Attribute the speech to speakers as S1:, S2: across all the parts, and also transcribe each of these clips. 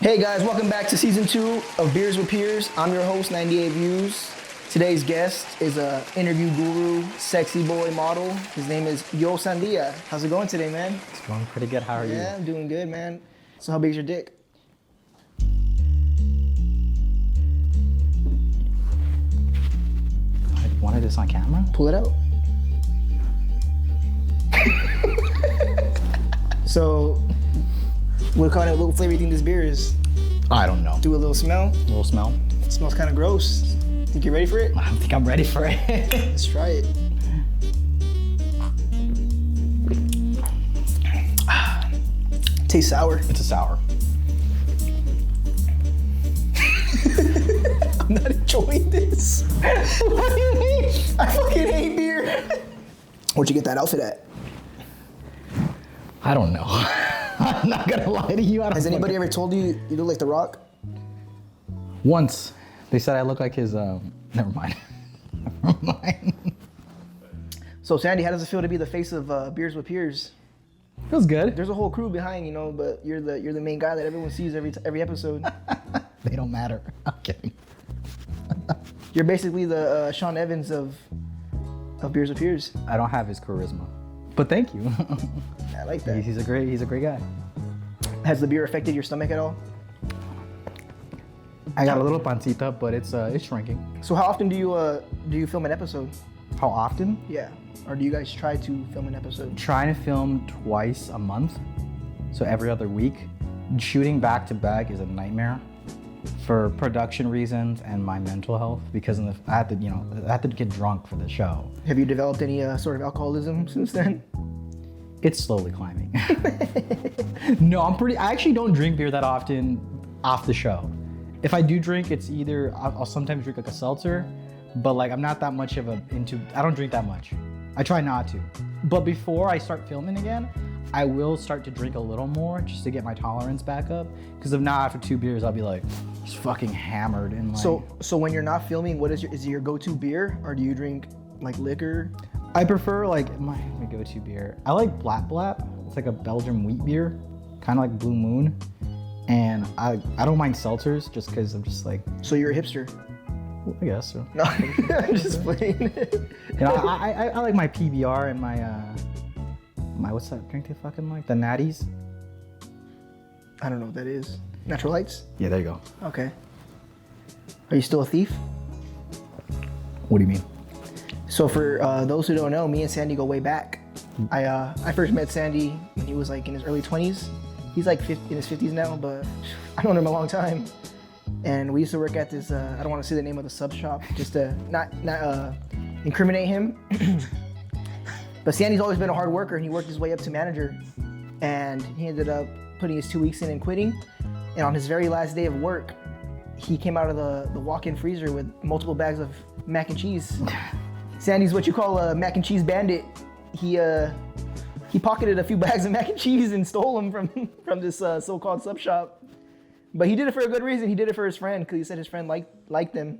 S1: Hey guys, welcome back to season 2 of Beers with Peers. I'm your host, 98 Views. Today's guest is a interview guru, sexy boy model. His name is Yo Sandia. How's it going today, man?
S2: It's going pretty good. How are you?
S1: Yeah, I'm doing good, man. So how big is your dick?
S2: I wanted this on camera?
S1: Pull it out. So, what flavor do you think this beer is?
S2: I don't know.
S1: Do a little smell.
S2: A little smell.
S1: It smells kind of gross. Think you're ready for it?
S2: I don't think I'm ready for it.
S1: Let's try it. Tastes sour.
S2: It's a sour.
S1: I'm not enjoying this. What do you mean? I fucking hate beer. Where'd you get that outfit at?
S2: I don't know. I'm not gonna lie to you.
S1: Has anybody ever told you you look like The Rock?
S2: Once. They said I look like his, never mind. Never mind.
S1: So Sandy, how does it feel to be the face of Beers with Peers?
S2: Feels good.
S1: There's a whole crew behind, but you're the main guy that everyone sees every episode.
S2: They don't matter. I'm kidding.
S1: You're basically the Sean Evans of Beers with Peers.
S2: I don't have his charisma. But thank you.
S1: I like that.
S2: He's a great guy.
S1: Has the beer affected your stomach at all?
S2: I got a little pancita, but it's shrinking.
S1: So how often do you film an episode?
S2: How often?
S1: Yeah. Or do you guys try to film an episode?
S2: Trying to film twice a month, so every other week. Shooting back to back is a nightmare for production reasons and my mental health because I had to get drunk for the show.
S1: Have you developed any sort of alcoholism since then?
S2: It's slowly climbing. No, I actually don't drink beer that often off the show. If I do drink, it's either, I'll sometimes drink like a seltzer, but like I'm not that much of I don't drink that much. I try not to. But before I start filming again, I will start to drink a little more just to get my tolerance back up. Because if not, after 2 beers, I'll be like just fucking hammered. And like,
S1: so when you're not filming, is it your go-to beer, or do you drink like liquor?
S2: I prefer like my go-to beer. I like Blap. It's like a Belgian wheat beer, kind of like Blue Moon. And I don't mind seltzers just because I'm just like.
S1: So you're a hipster?
S2: Well, I guess so.
S1: No, I'm just playing.
S2: I like my PBR and my what's that drink they fucking like? The Natties.
S1: I don't know what that is. Natural Lights?
S2: Yeah, there you go.
S1: Okay. Are you still a thief?
S2: What do you mean?
S1: So for those who don't know, me and Sandy go way back. I first met Sandy when he was like in his early 20s. He's like in his 50s now, but I known him a long time. And we used to work at this, I don't want to say the name of the sub shop, just to not incriminate him. But Sandy's always been a hard worker, and he worked his way up to manager. And he ended up putting his 2 weeks in and quitting. And on his very last day of work, he came out of the walk-in freezer with multiple bags of mac and cheese. Sandy's what you call a mac and cheese bandit. He pocketed a few bags of mac and cheese and stole them from this so-called sub shop. But he did it for a good reason. He did it for his friend because he said his friend liked them.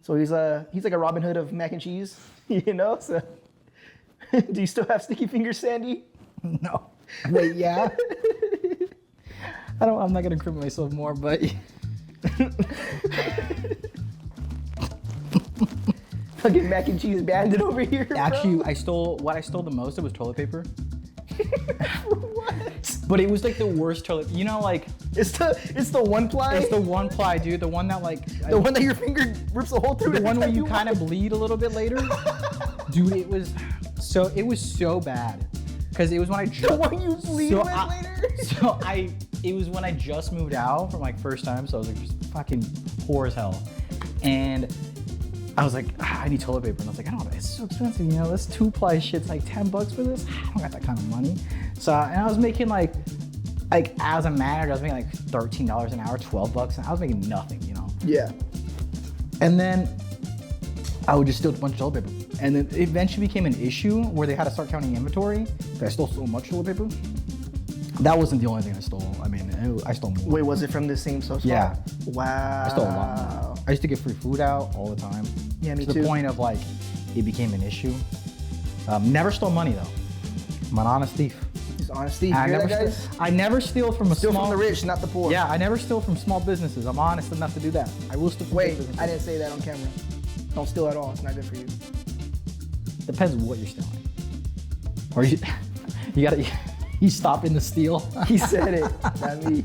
S1: So he's like a Robin Hood of mac and cheese, So, do you still have sticky fingers, Sandy?
S2: No. Wait, yeah. I'm not gonna incriminate myself more, but.
S1: Fucking mac and cheese bandit over here.
S2: Actually, what I stole the most of was toilet paper.
S1: What?
S2: But it was like the worst toilet. Like
S1: it's the one ply.
S2: It's the one ply, dude. The one that
S1: one that your finger rips a hole through.
S2: The one where you kind of bleed a little bit later. Dude, it was so bad. Because it was when I just.
S1: The one you bleed with later.
S2: It was when I just moved out for my first time, so I was like just fucking poor as hell, and I was like, I need toilet paper, and I was like, I don't know, it's so expensive, this 2-ply shit's like $10 for this. I don't got that kind of money. So, and I was making like as a manager, I was making like $13 an hour, $12, and I was making nothing,
S1: Yeah.
S2: And then I would just steal a bunch of toilet paper. And then it eventually became an issue where they had to start counting inventory. I stole so much toilet paper. That wasn't the only thing I stole. I mean, I stole more.
S1: Wait, was it from the same social?
S2: Yeah.
S1: Wow.
S2: I stole a lot more. I used to get free food out all the time.
S1: Yeah, me too.
S2: To the point of like, it became an issue. Never stole money though. I'm an honest thief.
S1: honesty. You
S2: I
S1: hear
S2: never,
S1: that, guys?
S2: I never steal from a
S1: Steal
S2: small.
S1: from the rich, not the poor.
S2: Yeah, I never steal from small businesses. I'm honest enough to do that. I will steal from big
S1: Wait,
S2: businesses.
S1: I didn't say that on camera. Don't steal at all. It's not good for you.
S2: Depends what you're stealing. Or you gotta you stop in the steal.
S1: He said it, not me.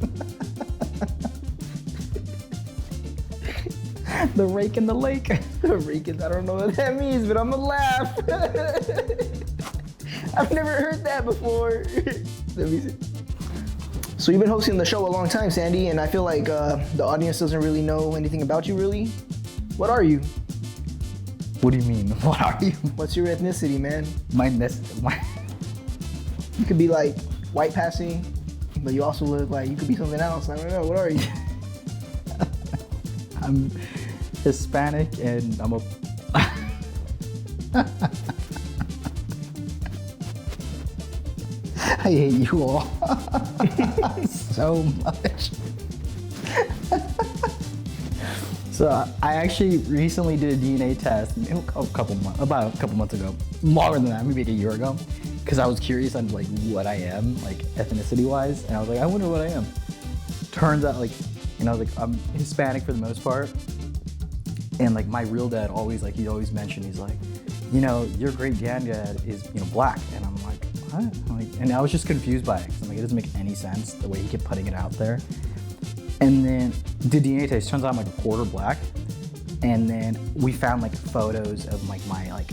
S2: The rake in the lake.
S1: The Ricans, I don't know what that means, but I'm gonna laugh. I've never heard that before. Let me see. So you've been hosting the show a long time, Sandy, and I feel like the audience doesn't really know anything about you, really. What are you?
S2: What do you mean? What are you?
S1: What's your ethnicity, man?
S2: My
S1: You could be like white passing, but you also look like you could be something else. I don't know. What are you?
S2: I'm Hispanic and I'm a I hate you all so much. So I actually recently did a DNA test about a couple months ago, longer than that, maybe like a year ago, because I was curious on like what I am, like ethnicity wise, and I was like, I wonder what I am. Turns out like, I'm Hispanic for the most part, and like my real dad always he'd always mention, he's like, your great granddad is black, and I'm like, what? And I was just confused by it, because I'm like, it doesn't make any sense the way he kept putting it out there. And then did DNA test. Turns out I'm like a quarter black. And then we found like photos of like my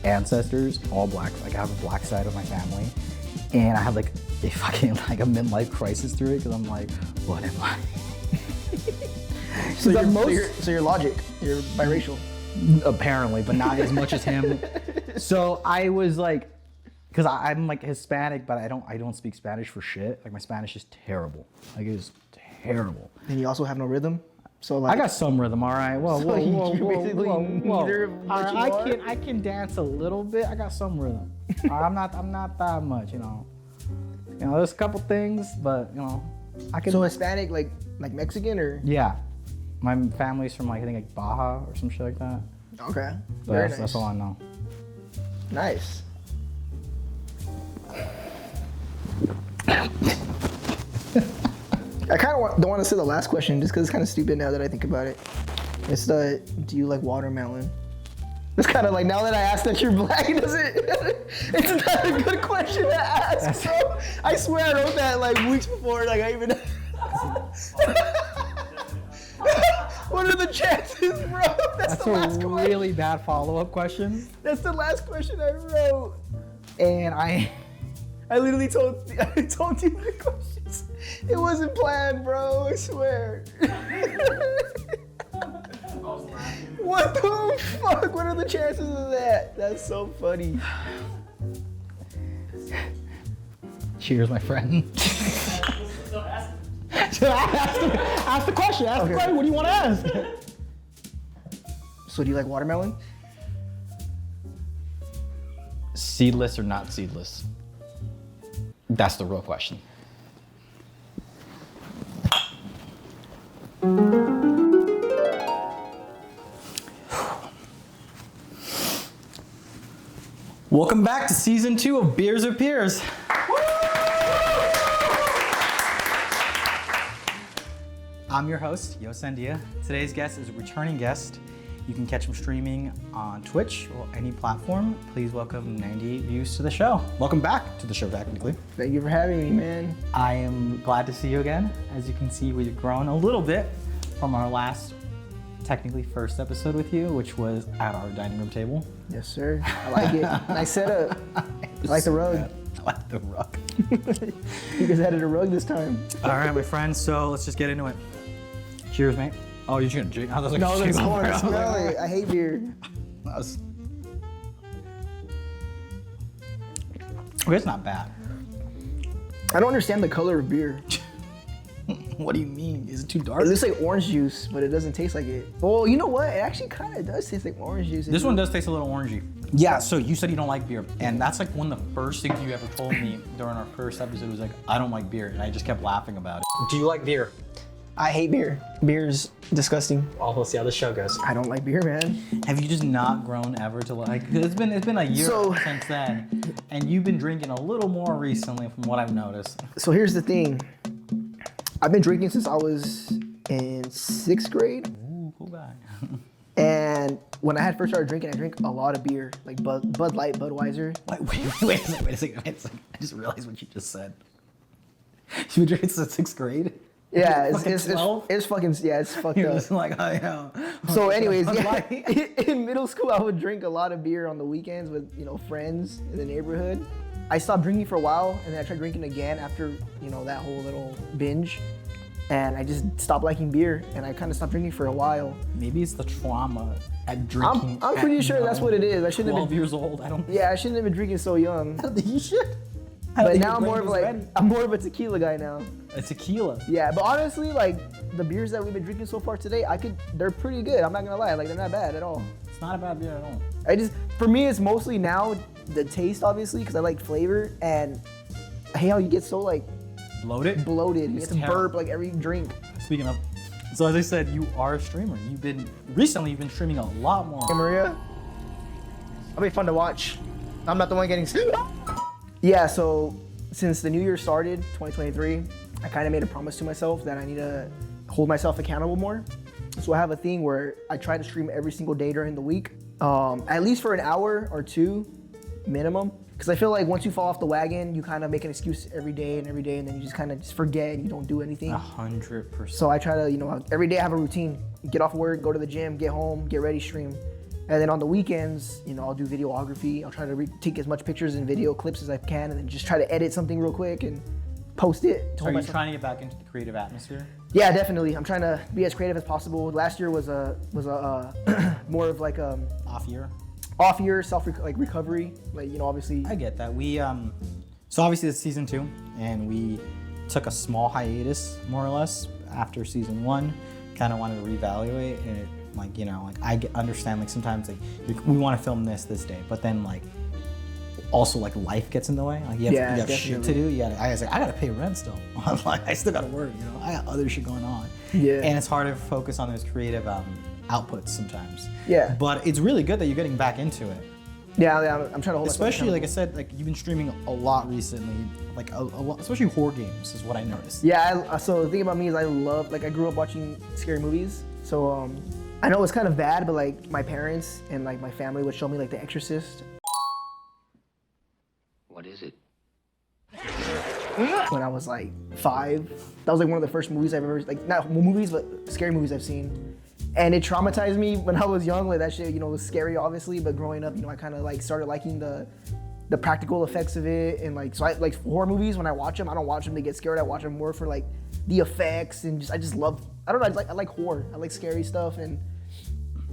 S2: ancestors, all black. Like I have a black side of my family, and I have like a fucking a midlife crisis through it because I'm like, what am I?
S1: So you're logic. You're biracial.
S2: Apparently, but not as much as him. So I was like, because I'm like Hispanic, but I don't speak Spanish for shit. Like my Spanish is terrible. Like it is terrible.
S1: And you also have no rhythm. So like
S2: I got some rhythm, all right. Whoa.
S1: neither of what you are?
S2: I can dance a little bit. I got some rhythm. I'm not that much, there's a couple things, but I can.
S1: So Hispanic, like Mexican or?
S2: Yeah, my family's from I think like Baja or some shit like that.
S1: Okay.
S2: But
S1: Very nice.
S2: That's all I know.
S1: Nice. I kind of don't want to say the last question just because it's kind of stupid now that I think about it. It's do you like watermelon? It's kind of like, now that I asked that you're black, it's not a good question to ask, bro. I swear I wrote that like weeks before, like I even... What are the chances, bro?
S2: That's
S1: the last
S2: a
S1: question.
S2: really bad follow-up question.
S1: That's the last question I wrote.
S2: And I
S1: literally told you the questions. It wasn't planned, bro. I swear. What the fuck? What are the chances of that? That's so funny.
S2: Cheers, my friend. Ask the question. Ask the question. What do you want to ask?
S1: So do you like watermelon?
S2: Seedless or not seedless? That's the real question. Welcome back to season 2 of Beers or Peers. I'm your host, Yo Sandia. Today's guest is a returning guest. You can catch him streaming on Twitch or any platform. Please welcome 98 views to the show. Welcome back to the show, technically.
S1: Thank you for having me, man.
S2: I am glad to see you again. As you can see, we've grown a little bit from our last, technically first episode with you, which was at our dining room table.
S1: Yes, sir. I like it. Nice setup. I like the rug.
S2: I like the rug.
S1: You guys added a rug this time.
S2: All right, my friends, so let's just get into it. Cheers, mate. Oh, you're gonna drink? I was like,
S1: No, that's
S2: cheers.
S1: corn. Smell it. I hate beer.
S2: Okay, it's not bad.
S1: I don't understand the color of beer.
S2: What do you mean? Is it too dark?
S1: It looks like orange juice, but it doesn't taste like it. Well, you know what? It actually kind of does taste like orange juice.
S2: This one does taste a little orangey. Yeah, so you said you don't like beer, and that's like one of the first things you ever told me during our first episode was like, I don't like beer, and I just kept laughing about it. Do you like beer?
S1: I hate beer. Beer's disgusting.
S2: Well, we'll see how the show goes.
S1: I don't like beer, man.
S2: Have you just not grown ever to like? It's been a year since then, and you've been drinking a little more recently, from what I've noticed.
S1: So here's the thing. I've been drinking since I was in 6th grade.
S2: Ooh, cool guy.
S1: And when I had first started drinking, I drank a lot of beer, like Bud Light, Budweiser.
S2: Wait a second. I just realized what you just said. You've been drinking since 6th grade?
S1: Yeah,
S2: it's
S1: fucked
S2: You're
S1: up.
S2: just like, oh yeah.
S1: So anyways, yeah, in middle school, I would drink a lot of beer on the weekends with, friends in the neighborhood. I stopped drinking for a while, and then I tried drinking again after, that whole little binge. And I just stopped liking beer, and I kind of stopped drinking for a while.
S2: Maybe it's the trauma at drinking.
S1: I'm pretty sure that's what it is. I shouldn't
S2: 12
S1: have been
S2: years old.
S1: Yeah, I shouldn't have been drinking so young.
S2: I don't think you should.
S1: But now I'm more of a tequila guy now.
S2: A tequila.
S1: Yeah, but honestly, like the beers that we've been drinking so far today, they're pretty good. I'm not gonna lie, like they're not bad at all.
S2: It's not a bad beer at all.
S1: For me, it's mostly now the taste, obviously, because I like flavor, and I hate how you get so like
S2: bloated.
S1: You have to burp like every drink.
S2: Speaking of, so as I said, you are a streamer. You've been streaming a lot more.
S1: Hey, Maria, that'll be fun to watch. I'm not the one getting. Yeah, so since the new year started, 2023, I kind of made a promise to myself that I need to hold myself accountable more. So I have a thing where I try to stream every single day during the week, at least for an hour or two minimum. Because I feel like once you fall off the wagon, you kind of make an excuse every day, and then you just kind of forget and you don't do anything.
S2: 100%.
S1: So I try to, every day I have a routine. Get off work, go to the gym, get home, get ready, stream. And then on the weekends, I'll do videography. I'll try to take as much pictures and video clips as I can, and then just try to edit something real quick and post it.
S2: Are you trying to get back into the creative atmosphere?
S1: Yeah, definitely. I'm trying to be as creative as possible. Last year was a more of like off year recovery. Like obviously.
S2: I get that. We so obviously it's season 2, and we took a small hiatus more or less after season 1. Kind of wanted to reevaluate and. I understand sometimes we want to film this day, but then also life gets in the way. You have shit to do. I gotta pay rent still. I still gotta work. I got other shit going on.
S1: Yeah.
S2: And it's hard to focus on those creative outputs sometimes.
S1: Yeah.
S2: But it's really good that you're getting back into it.
S1: Yeah, I'm trying to hold.
S2: Especially like I said, you've been streaming a lot recently. A lot, especially horror games is what I noticed.
S1: Yeah. So the thing about me is I love I grew up watching scary movies. So I know it's kind of bad, but my parents and my family would show me The Exorcist.
S3: What is it?
S1: When I was 5, that was one of the first movies I've ever not movies but scary movies I've seen, and it traumatized me when I was young. That shit was scary, obviously, but growing up, I kind of started liking the practical effects of it, and so I horror movies. When I watch them, I don't watch them to get scared. I watch them more for the effects, and I just love. I don't know. I like horror. I like scary stuff, and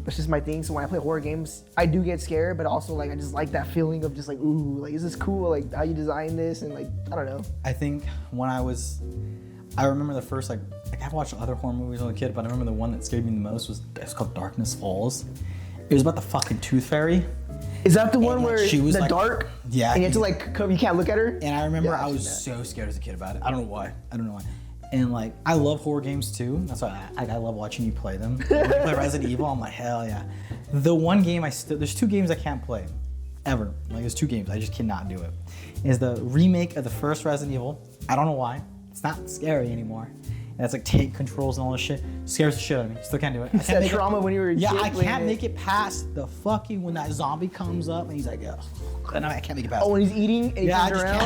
S1: that's just my thing. So when I play horror games, I do get scared, but also I just like that feeling of just ooh, is this cool? How you design this, and I don't know.
S2: I think when I remember the first I've watched other horror movies when I was a kid, but I remember the one that scared me the most it's called Darkness Falls. It was about the fucking Tooth Fairy.
S1: Is that the one where
S2: she was
S1: dark?
S2: Yeah.
S1: And you have to you can't look at her?
S2: And I remember I was so scared as a kid about it. I don't know why. And I love horror games too. That's why I love watching you play them. When you play Resident Evil, I'm hell yeah. The one game there's 2 games I can't play, ever. There's 2 games I just cannot do it. Is the remake of the first Resident Evil. I don't know why. It's not scary anymore. And it's tank controls and all this shit. Scares the shit out of me. Still can't do it.
S1: It's that trauma when you were a kid.
S2: I can't make it past the when that zombie comes up and he's ugh. And I can't make it past.
S1: Oh, when he's eating and he turns around?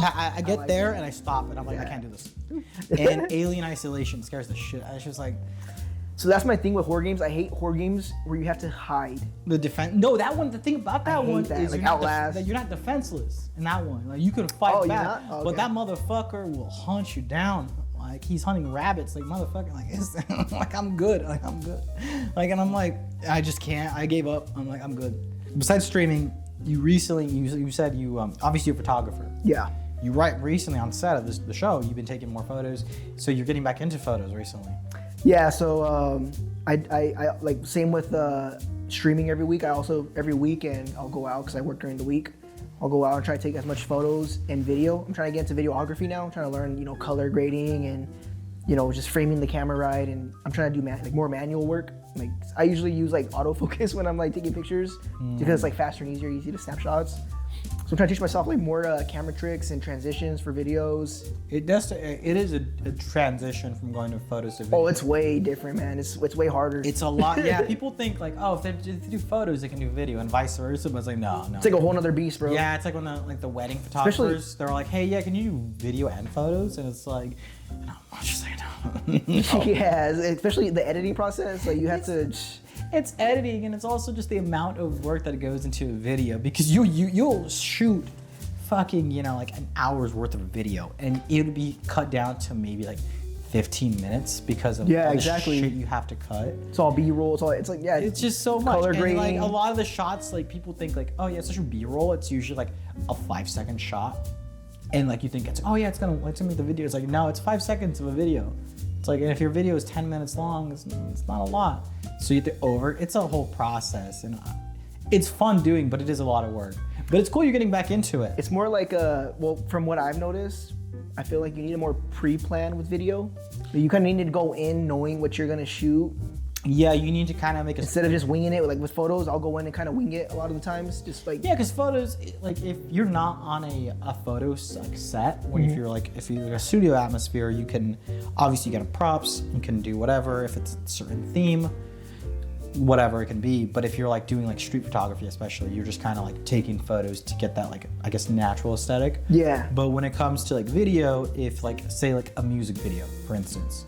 S2: I get there and I stop and I'm I can't do this. And Alien Isolation scares the shit. I was just
S1: So that's my thing with horror games. I hate horror games where you have to hide.
S2: The defense. No, that one. The thing about that one is
S1: Outlast.
S2: You're not defenseless in that one. You can fight back,
S1: okay.
S2: But that motherfucker will hunt you down. He's hunting rabbits. Motherfucker. I'm good. I'm good. And I'm I just can't. I gave up. I'm good. Besides streaming, you said you obviously you're a photographer.
S1: Yeah.
S2: You recently on set of the show. You've been taking more photos, so you're getting back into photos recently.
S1: Yeah, so I same with streaming every week. I also every weekend I'll go out because I work during the week. I'll go out and try to take as much photos and video. I'm trying to get into videography now. I'm trying to learn, color grading and, just framing the camera right. And I'm trying to do more manual work. Like I usually use like autofocus when I'm like taking pictures because it's like faster and easier, easy to snap shots. So I'm trying to teach myself like more camera tricks and transitions for videos.
S3: It is a transition from going to photos to video.
S1: Oh, it's way different, man. It's way harder.
S3: It's a lot. Yeah, people think like, oh, if they do photos, they can do video, and vice versa. But it's like, no.
S1: It's like a whole nother beast, bro.
S3: Yeah, it's like when the wedding photographers, they're like, hey, yeah, can you do video and photos? And it's like, no, I'm just saying no.
S1: Yeah, especially the editing process. Like you have to.
S3: It's editing, and it's also just the amount of work that goes into a video, because you'll shoot fucking like an hour's worth of video, and it'll be cut down to maybe like 15 minutes because of all the shit you have to cut.
S1: It's all B-roll. It's
S3: just so much.
S1: Color grading.
S3: And like a lot of the shots, like people think like, oh yeah, it's such a B-roll. It's usually like a 5-second shot, and like you think it's gonna make the video. It's like, no, it's 5 seconds of a video. It's like, and if your video is 10 minutes long, it's not a lot. So you have to it's a whole process, and it's fun doing, but it is a lot of work. But it's cool you're getting back into it.
S1: It's more like from what I've noticed, I feel like you need a more pre-plan with video. You kind of need to go in knowing what you're gonna shoot.
S3: Yeah, you need to kind of make
S1: instead of just winging it. Like with photos, I'll go in and kind of wing it a lot of the times. Just like
S3: because photos, like if you're not on a photo set, when if you're a studio atmosphere, you can obviously get props. You can do whatever if it's a certain theme, whatever it can be. But if you're like doing like street photography, especially, you're just kind of like taking photos to get that like I guess natural aesthetic.
S1: Yeah.
S3: But when it comes to like video, if like say like a music video, for instance,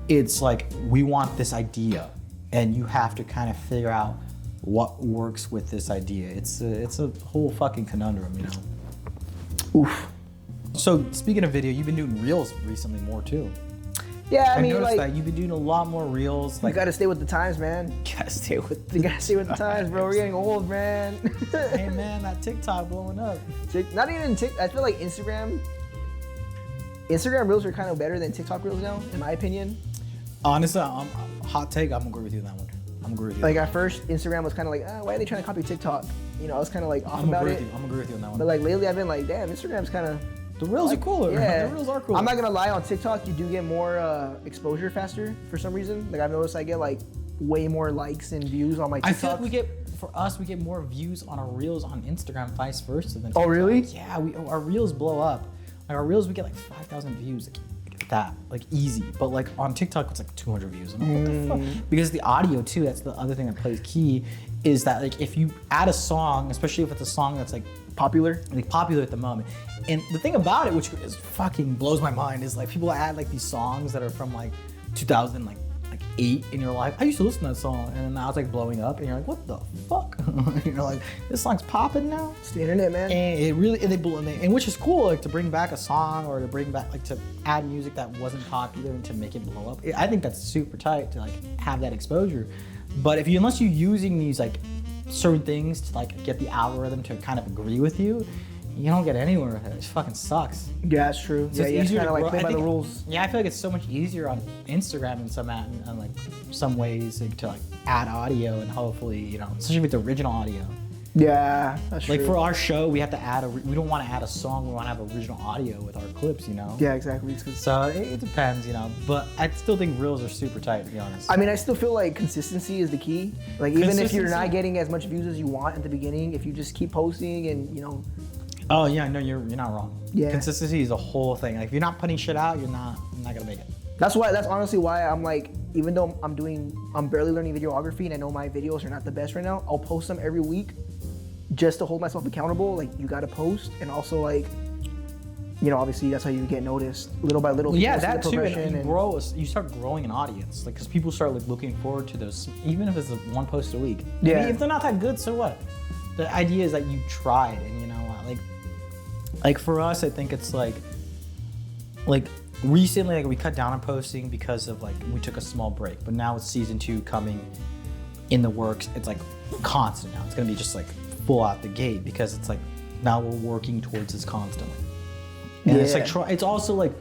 S3: it's like we want this idea. And you have to kind of figure out what works with this idea. It's a whole fucking conundrum,
S1: Oof.
S3: So speaking of video, you've been doing reels recently more too.
S1: Yeah, I mean,
S3: noticed that you've been doing a lot more reels.
S1: You gotta stay with the times, man.
S3: You gotta stay with
S1: the times, bro. We're getting old, man.
S3: Hey, man, that TikTok blowing up.
S1: Not even TikTok. I feel like Instagram reels are kind of better than TikTok reels now, in my opinion.
S3: Honestly, hot take. I'm gonna agree with you on that one. I'm gonna agree with you.
S1: Like at first, Instagram was kind of like, why are they trying to copy TikTok? I was kind of like off about it.
S3: I'm gonna agree with you on that one.
S1: But like lately, I've been like, damn, Instagram's kind of.
S3: The reels are cooler.
S1: Yeah,
S3: the reels are cooler.
S1: I'm not gonna lie. On TikTok, you do get more exposure faster for some reason. Like I've noticed, I get like way more likes and views on my TikTok.
S3: I feel like we get more views on our reels on Instagram, vice versa than TikTok.
S1: Oh really?
S3: Yeah, our reels blow up. Like our reels, we get like 5,000 views. That like easy, but like on TikTok it's like 200 views. I'm like, what the fuck? Because the audio too, that's the other thing that plays key, is that like if you add a song, especially if it's a song that's like popular at the moment, and the thing about it, which is fucking blows my mind, is like people add like these songs that are from like 2008 in your life. I used to listen to that song, and now it's like blowing up, and you're like, what the fuck? You're like, this song's popping now.
S1: It's the internet, man.
S3: And it really, and which is cool, like to bring back a song or to bring back, like to add music that wasn't popular and to make it blow up. I think that's super tight to like have that exposure. But unless you're using these like certain things to like get the algorithm to kind of agree with you, you don't get anywhere with it. It fucking sucks.
S1: Yeah, that's true.
S3: So
S1: yeah, you have to kind of like play by the rules.
S3: Yeah, I feel like it's so much easier on Instagram in like some ways like, to like add audio and hopefully, especially if it's original audio.
S1: Yeah, that's true.
S3: Like for our show, we have to we don't want to add a song. We want to have original audio with our clips,
S1: Yeah, exactly.
S3: So it depends, But I still think reels are super tight, to be honest.
S1: I mean, I still feel like consistency is the key. Like even if you're not getting as much views as you want at the beginning, if you just keep posting and
S3: Oh yeah, no, you're not wrong.
S1: Yeah.
S3: Consistency is a whole thing. Like if you're not putting shit out, you're not gonna make it.
S1: That's honestly why I'm like, even though I'm barely learning videography and I know my videos are not the best right now, I'll post them every week just to hold myself accountable. Like you gotta post, and also like, obviously that's how you get noticed little by little.
S3: Well, yeah, that too. And you start growing an audience, like because people start like looking forward to those, even if it's one post a week.
S1: Yeah.
S3: I mean, if they're not that good, so what? The idea is that you tried, and like for us, I think it's like recently, like we cut down on posting because of like we took a small break, but now with season 2 coming in the works, it's like constant now. It's gonna be just like full out the gate because it's like now we're working towards this constantly. And it's like it's also like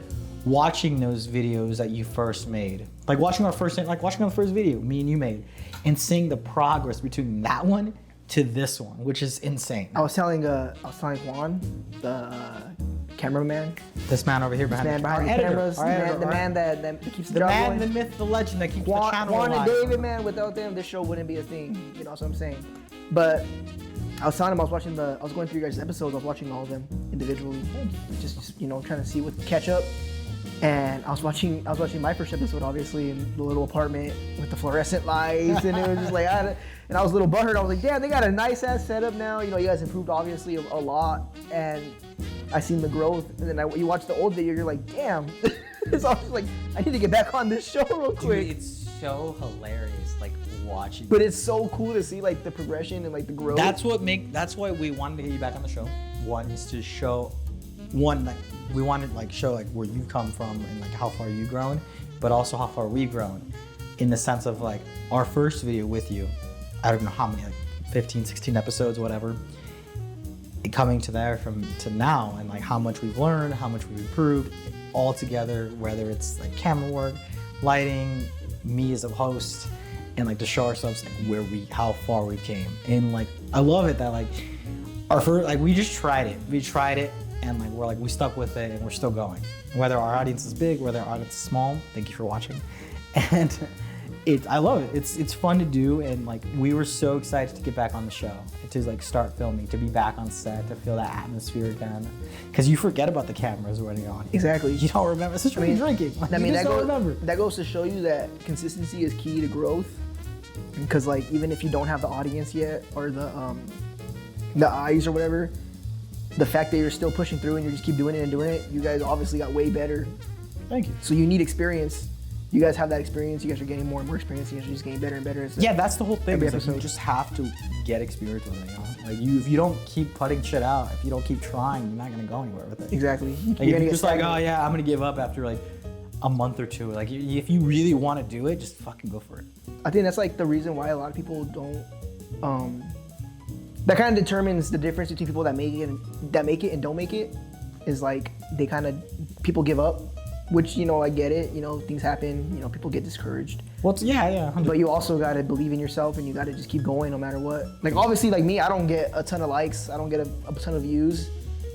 S3: watching those videos that you first made, like watching our first video me and you made, and seeing the progress between that one to this one, which is insane.
S1: I was telling Juan, the cameraman,
S3: This man over here behind the
S1: cameras,
S3: our
S1: the man that keeps the job
S3: man,
S1: going.
S3: the myth, the legend that keeps the channel
S1: Juan and
S3: alive.
S1: David, man, without them, this show wouldn't be a thing. You know what I'm saying? But I was telling him I was going through your guys' episodes. I was watching all of them individually, just you know, trying to see what catch up. And I was watching my first episode, obviously, in the little apartment with the fluorescent lights, and it was just like, and I was a little butthurt. I was like, damn, they got a nice ass setup now. You know, you guys improved obviously a lot, and I seen the growth. And then you watch the old video, you're like, damn. So I was like, I need to get back on this show real quick.
S3: Dude, it's so hilarious, like watching.
S1: But it's so cool to see like the progression and like the growth.
S3: That's why we wanted to get you back on the show. One is to show, like we wanted like show like where you come from and like how far you've grown, but also how far we've grown, in the sense of like our first video with you. I don't know how many, like 15, 16 episodes, whatever. Coming to there to now, and like how much we've learned, how much we've improved, all together. Whether it's like camera work, lighting, me as a host, and like to show ourselves like how far we came. And like I love it that like our first, like we just tried it, and like we stuck with it, and we're still going. Whether our audience is big, whether our audience is small, thank you for watching. And I love it. It's fun to do, and like we were so excited to get back on the show, to like start filming, to be back on set, to feel that atmosphere again. Because you forget about the cameras running on.
S1: Exactly.
S3: You don't remember. It's just drinking. Like,
S1: that goes to show you that consistency is key to growth. Because like even if you don't have the audience yet, or the eyes or whatever, the fact that you're still pushing through and you just keep doing it, you guys obviously got way better.
S3: Thank you.
S1: So you need experience. You guys have that experience. You guys are getting more and more experience. You guys are just getting better and better.
S3: Yeah, that's the whole thing.
S1: Every
S3: Like,
S1: episode.
S3: you just have to get experience with it. You know? Like if you don't keep putting shit out, if you don't keep trying, you're not gonna go anywhere with it.
S1: Exactly.
S3: Like, if you're just like, oh yeah, I'm gonna give up after like a month or two. Like if you really want to do it, just fucking go for it.
S1: I think that's like the reason why a lot of people don't. That kind of determines the difference between people that make it and don't make it. Is like people give up, which, you know, I get it. You know, things happen. You know, people get discouraged.
S3: Well, yeah. 100%.
S1: But you also gotta believe in yourself, and you gotta just keep going no matter what. Like obviously, like me, I don't get a ton of likes. I don't get a ton of views,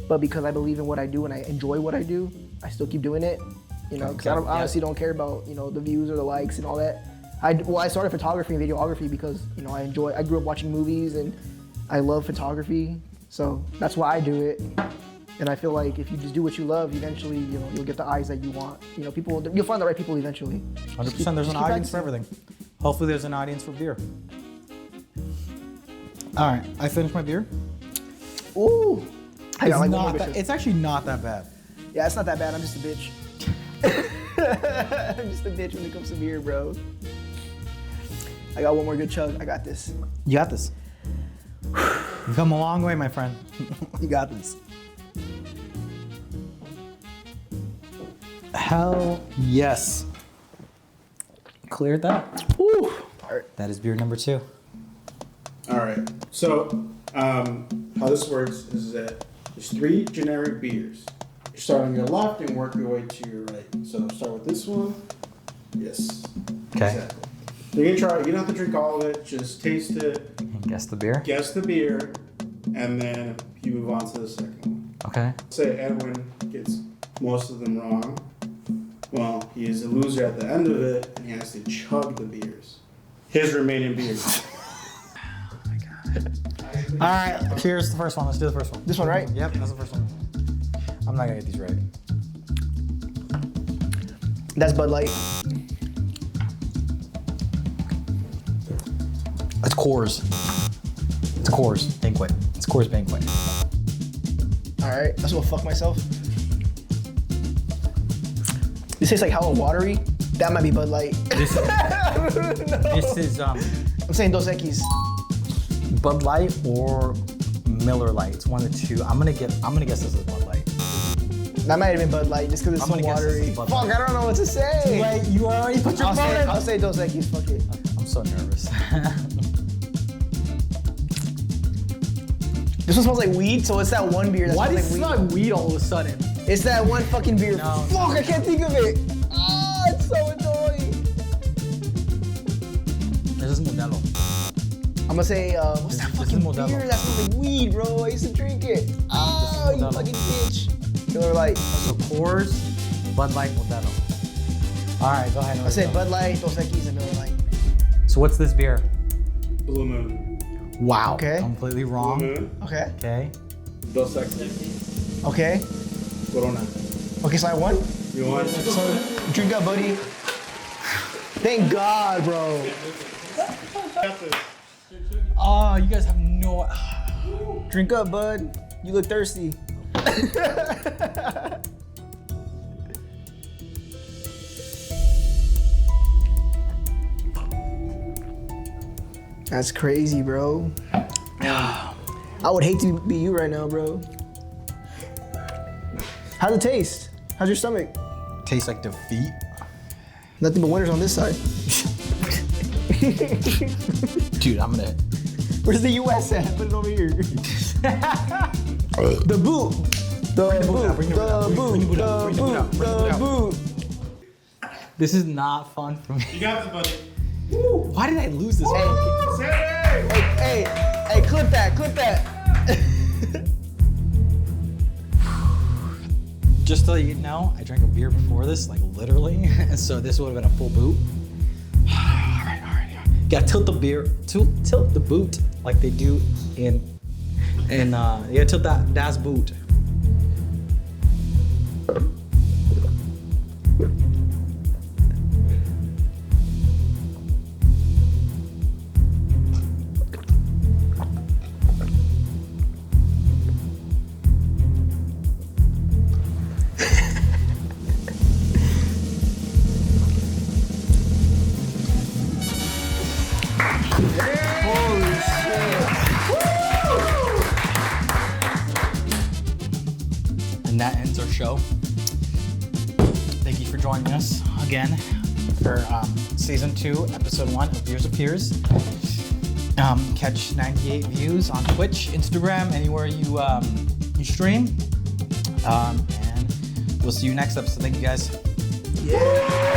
S1: but because I believe in what I do and I enjoy what I do, I still keep doing it. You know, because I honestly don't care about, you know, the views or the likes and all that. I started photography and videography because, you know, I grew up watching movies and I love photography, so that's why I do it. And I feel like if you just do what you love, eventually, you know, you'll get the eyes that you want. You know, you'll find the right people eventually.
S3: 100%. There's an audience for everything. Hopefully, there's an audience for beer. All right, I finished my beer.
S1: Ooh, I got like one more
S3: It's actually not that bad.
S1: Yeah, it's not that bad. I'm just a bitch. I'm just a bitch when it comes to beer, bro. I got one more good chug. I got this.
S3: You got this. You've come a long way, my friend. You got this. Hell yes. Cleared that.
S1: Woo. All right.
S3: That is beer number 2.
S4: All right. So how this works is that there's 3 generic beers. You start on your left and work your way to your right. So start with this one. Yes.
S3: Okay.
S4: Exactly. You're gonna try it. You don't have to drink all of it. Just taste it.
S3: And guess the beer.
S4: Guess the beer, and then you move on to the second one.
S3: Okay.
S4: Say Edwin gets most of them wrong. Well, he is a loser at the end of it, and he has to chug the beers. His remaining beers.
S3: All right. Here's the first one. Let's do the first one.
S1: This one, right?
S3: Yep. That's the first one. I'm not gonna get these right.
S1: That's Bud Light.
S3: It's Coors. It's Coors Banquet. It's Coors Banquet.
S1: All right, let's go fuck myself. This tastes like hella watery. That might be Bud Light.
S3: This is
S1: I'm saying Dos Equis.
S3: Bud Light or Miller Light. It's one of the two. I'm gonna guess this is Bud Light.
S1: That might have been Bud Light just because it's
S3: I'm
S1: so
S3: gonna guess this
S1: watery.
S3: is Bud
S1: Fuck,
S3: Light.
S1: I don't know what to say.
S3: Wait, you already put your vote in.
S1: I'll say Dos Equis. Fuck it.
S3: I'm so nervous.
S1: This one smells like weed, so it's that one beer that
S3: Why
S1: smells
S3: does it
S1: like
S3: smell
S1: weed.
S3: like weed all of a sudden?
S1: It's that one fucking beer.
S3: No.
S1: Fuck, I can't think of it. Oh, it's so annoying.
S3: This is Modelo.
S1: I'm gonna say, what's that
S3: This is
S1: fucking
S3: Modelo.
S1: beer? That smells like weed, bro. I used to drink it. Oh, you
S3: Modelo.
S1: fucking bitch. Miller Lite.
S3: So Coors, Bud Light, Modelo. All right, go ahead.
S1: I said Bud Light, Dos Equis, and Miller Lite.
S3: So what's this beer?
S4: Blue Moon.
S3: Wow.
S1: Okay.
S3: Completely
S4: Blue
S3: wrong.
S4: Moon.
S1: Okay.
S3: Okay.
S4: Dos Equis.
S1: Okay.
S4: Corona.
S1: Okay, so I won.
S4: You want?
S1: So drink up, buddy. Thank God, bro.
S3: Oh, you guys have no.
S1: Drink up, bud. You look thirsty. That's crazy, bro. I would hate to be you right now, bro. How's it taste? How's your stomach?
S3: Tastes like defeat.
S1: Nothing but winners on this side.
S3: Dude, I'm gonna.
S1: Where's the US at? Put it over here. The boot. The boot.
S3: Bring the boot out.
S1: The
S3: Bring the
S1: boot.
S3: boot out.
S1: The
S3: Bring the boot out.
S1: boot.
S3: Bring the boot
S1: The
S3: out.
S1: boot.
S3: This is not fun for me.
S4: You got this, buddy.
S3: Why did I lose this?
S1: Hey, hey, clip that, clip that.
S3: Just so you know, I drank a beer before this, like literally, and so this would have been a full boot. All right. Gotta tilt the beer, tilt the boot like they do in you gotta tilt das Boot.
S1: Holy shit.
S3: And that ends our show. Thank you for joining us again for season 2, episode 1 of Beers of Peers. Catch 98 views on Twitch, Instagram, anywhere you stream. And we'll see you next episode. Thank you guys.
S1: Yeah.